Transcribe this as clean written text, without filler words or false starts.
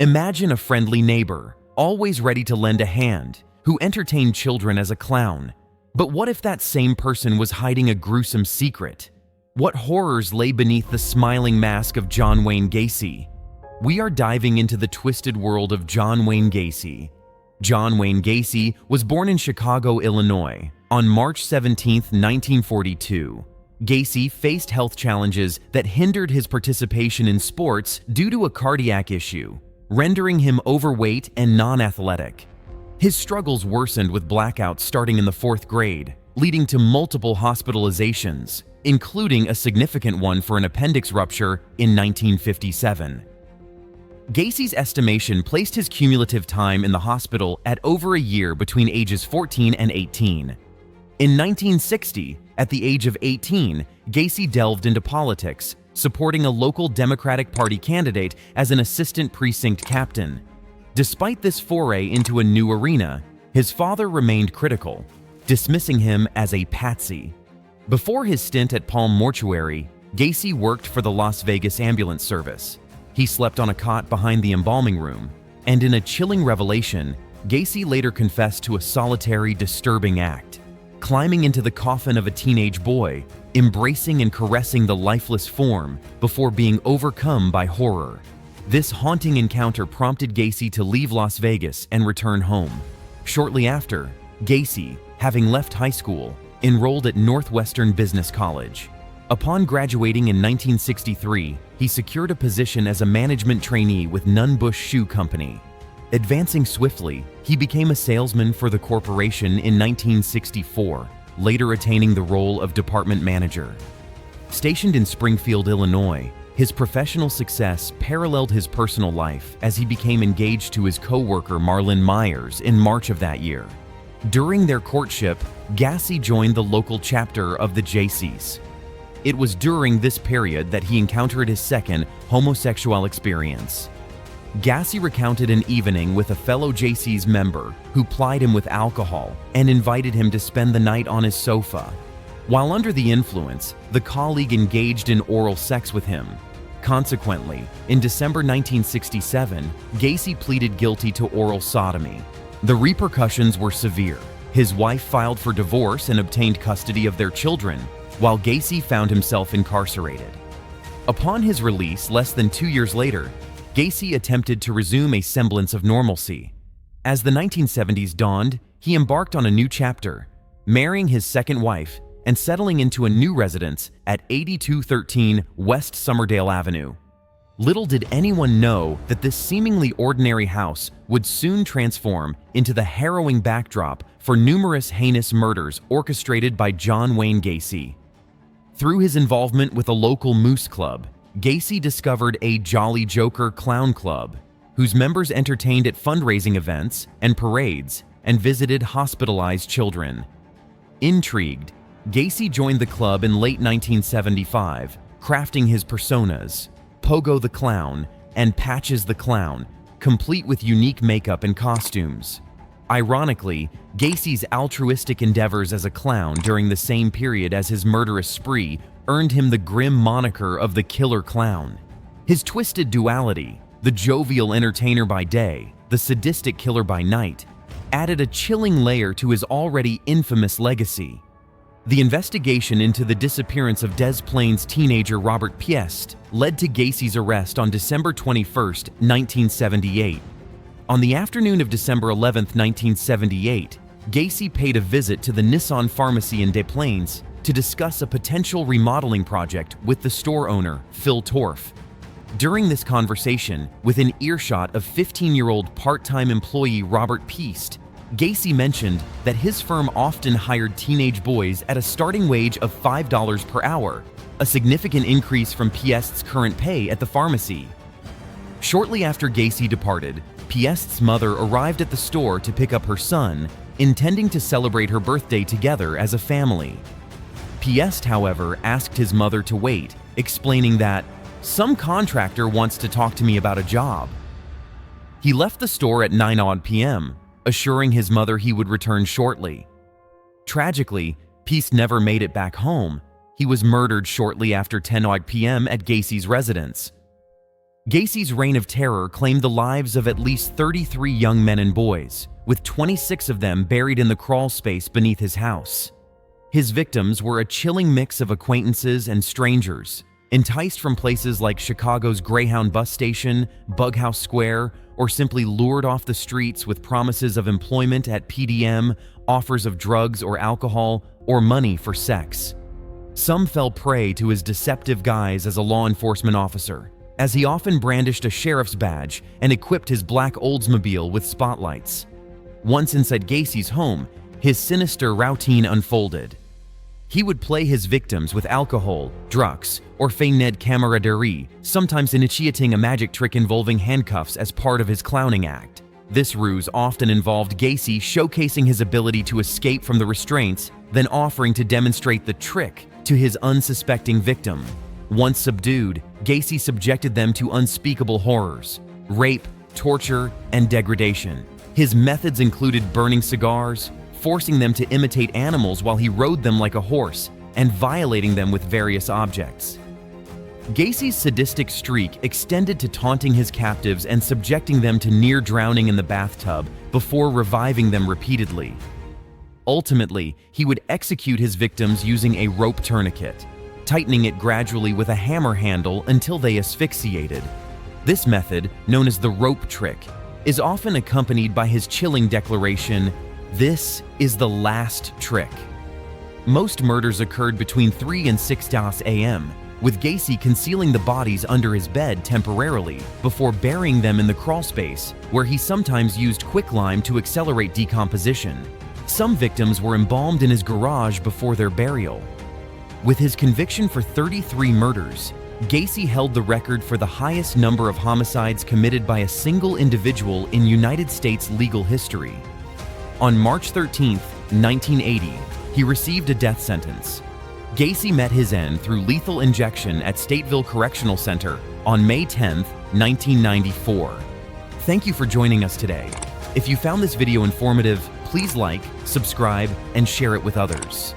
Imagine a friendly neighbor, always ready to lend a hand, who entertained children as a clown. But what if that same person was hiding a gruesome secret? What horrors lay beneath the smiling mask of John Wayne Gacy? We are diving into the twisted world of John Wayne Gacy. John Wayne Gacy was born in Chicago, Illinois, on March 17, 1942. Gacy faced health challenges that hindered his participation in sports due to a cardiac issue, rendering him overweight and non-athletic. His struggles worsened with blackouts starting in the 4th grade, leading to multiple hospitalizations, including a significant one for an appendix rupture in 1957. Gacy's estimation placed his cumulative time in the hospital at over a year between ages 14 and 18. In 1960, at the age of 18, Gacy delved into politics, supporting a local Democratic Party candidate as an assistant precinct captain. Despite this foray into a new arena, his father remained critical, dismissing him as a patsy. Before his stint at Palm Mortuary, Gacy worked for the Las Vegas ambulance service. He slept on a cot behind the embalming room, and in a chilling revelation, Gacy later confessed to a solitary, disturbing act, climbing into the coffin of a teenage boy, embracing and caressing the lifeless form before being overcome by horror. This haunting encounter prompted Gacy to leave Las Vegas and return home. Shortly after, Gacy, having left high school, enrolled at Northwestern Business College. Upon graduating in 1963, he secured a position as a management trainee with Nunn Bush Shoe Company. Advancing swiftly, he became a salesman for the corporation in 1964, later attaining the role of department manager. Stationed in Springfield, Illinois, his professional success paralleled his personal life as he became engaged to his co-worker Marlon Myers in March of that year. During their courtship, Gacy joined the local chapter of the Jaycees. It was during this period that he encountered his second homosexual experience. Gacy recounted an evening with a fellow Jaycees member who plied him with alcohol and invited him to spend the night on his sofa. While under the influence, the colleague engaged in oral sex with him. Consequently, in December 1967, Gacy pleaded guilty to oral sodomy. The repercussions were severe. His wife filed for divorce and obtained custody of their children, while Gacy found himself incarcerated. Upon his release less than 2 years later, Gacy attempted to resume a semblance of normalcy. As the 1970s dawned, he embarked on a new chapter, marrying his second wife and settling into a new residence at 8213 West Somerdale Avenue. Little did anyone know that this seemingly ordinary house would soon transform into the harrowing backdrop for numerous heinous murders orchestrated by John Wayne Gacy. Through his involvement with a local moose club, Gacy discovered a Jolly Joker clown club, whose members entertained at fundraising events and parades and visited hospitalized children. Intrigued, Gacy joined the club in late 1975, crafting his personas, Pogo the Clown and Patches the Clown, complete with unique makeup and costumes. Ironically, Gacy's altruistic endeavors as a clown during the same period as his murderous spree earned him the grim moniker of the Killer Clown. His twisted duality, the jovial entertainer by day, the sadistic killer by night, added a chilling layer to his already infamous legacy. The investigation into the disappearance of Des Plaines teenager Robert Piest led to Gacy's arrest on December 21, 1978. On the afternoon of December 11, 1978, Gacy paid a visit to the Nissan pharmacy in Des Plaines to discuss a potential remodeling project with the store owner, Phil Torf. During this conversation, within earshot of 15-year-old part-time employee Robert Piest, Gacy mentioned that his firm often hired teenage boys at a starting wage of $5 per hour, a significant increase from Piest's current pay at the pharmacy. Shortly after Gacy departed, Piest's mother arrived at the store to pick up her son, intending to celebrate her birthday together as a family. Piest, however, asked his mother to wait, explaining that, "Some contractor wants to talk to me about a job." He left the store at 9 p.m., assuring his mother he would return shortly. Tragically, Piest never made it back home. He was murdered shortly after 10 p.m. at Gacy's residence. Gacy's reign of terror claimed the lives of at least 33 young men and boys, with 26 of them buried in the crawl space beneath his house. His victims were a chilling mix of acquaintances and strangers, enticed from places like Chicago's Greyhound bus station, Bughouse Square, or simply lured off the streets with promises of employment at PDM, offers of drugs or alcohol, or money for sex. Some fell prey to his deceptive guise as a law enforcement officer, as he often brandished a sheriff's badge and equipped his black Oldsmobile with spotlights. Once inside Gacy's home, his sinister routine unfolded. He would play his victims with alcohol, drugs, or feigned camaraderie, sometimes initiating a magic trick involving handcuffs as part of his clowning act. This ruse often involved Gacy showcasing his ability to escape from the restraints, then offering to demonstrate the trick to his unsuspecting victim. Once subdued, Gacy subjected them to unspeakable horrors: rape, torture, and degradation. His methods included burning cigars, forcing them to imitate animals while he rode them like a horse, and violating them with various objects. Gacy's sadistic streak extended to taunting his captives and subjecting them to near drowning in the bathtub before reviving them repeatedly. Ultimately, he would execute his victims using a rope tourniquet, tightening it gradually with a hammer handle until they asphyxiated. This method, known as the rope trick, is often accompanied by his chilling declaration, "This is the last trick." Most murders occurred between 3 and 6 a.m., with Gacy concealing the bodies under his bed temporarily before burying them in the crawlspace, where he sometimes used quicklime to accelerate decomposition. Some victims were embalmed in his garage before their burial. With his conviction for 33 murders, Gacy held the record for the highest number of homicides committed by a single individual in United States legal history. On March 13, 1980, he received a death sentence. Gacy met his end through lethal injection at Stateville Correctional Center on May 10, 1994. Thank you for joining us today. If you found this video informative, please like, subscribe, and share it with others.